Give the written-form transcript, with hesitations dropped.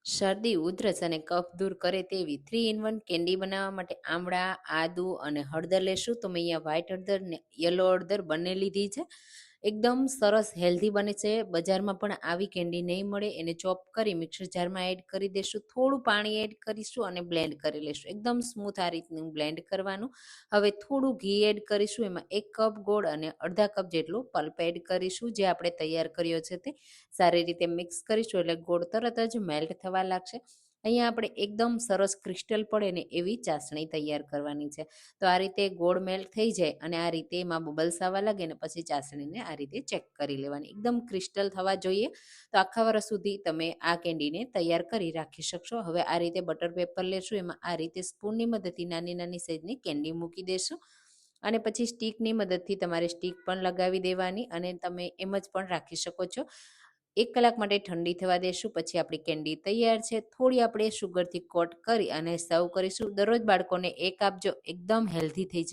શરદી, ઉધરસ અને કફ દૂર કરે તેવી 3 in 1 કેન્ડી બનાવવા માટે આમળા, આદુ અને હળદર લેશું. તો મેં અહીંયા વ્હાઈટ હળદર ને યલો હળદર બંને લીધી છે. એકદમ સરસ હેલ્ધી બને છે. બજારમાં પણ આવી કેન્ડી નહીં મળે. એને ચોપ કરી મિક્સર જારમાં એડ કરી દેશું. થોડું પાણી એડ કરીશું અને બ્લેન્ડ કરી લેશું. એકદમ સ્મૂથ આ રીતનું બ્લેન્ડ કરવાનું. હવે થોડું ઘી એડ કરીશું. એમાં 1 કપ ગોળ અને અડધા કપ જેટલો પલ્પ એડ કરીશું, જે આપણે તૈયાર કર્યો છે તે સારી રીતે મિક્સ કરીશું. એટલે ગોળ તરત જ મેલ્ટ થવા લાગશે. અહીંયા આપણે એકદમ સરસ ક્રિસ્ટલ પડે ને એવી ચાસણી તૈયાર કરવાની છે. તો આ રીતે ગોળ મેલ્ટ થઈ જાય અને આ રીતે એમાં બબલ્સ આવવા લાગે ને પછી ચાસણીને આ રીતે ચેક કરી લેવાની. એકદમ ક્રિસ્ટલ થવા જોઈએ. તો આખા વર્ષ સુધી તમે આ કેન્ડીને તૈયાર કરી રાખી શકશો. હવે આ રીતે બટર પેપર લેશું. એમાં આ રીતે સ્પૂનની મદદથી નાની નાની સાઈઝની કેન્ડી મૂકી દેશું. અને પછી સ્ટીકની મદદથી તમારે સ્ટીક પણ લગાવી દેવાની અને તમે એમ જ પણ રાખી શકો છો. 1 કલાક માટે ઠંડી થવા દેશું. પછી આપણી કેન્ડી તૈયાર છે. થોડી આપણે શુગરથી કોટ કરી અને સર્વ કરીશું. દરરોજ બાળકોને એક આપજો, એકદમ હેલ્ધી થઈ જશે.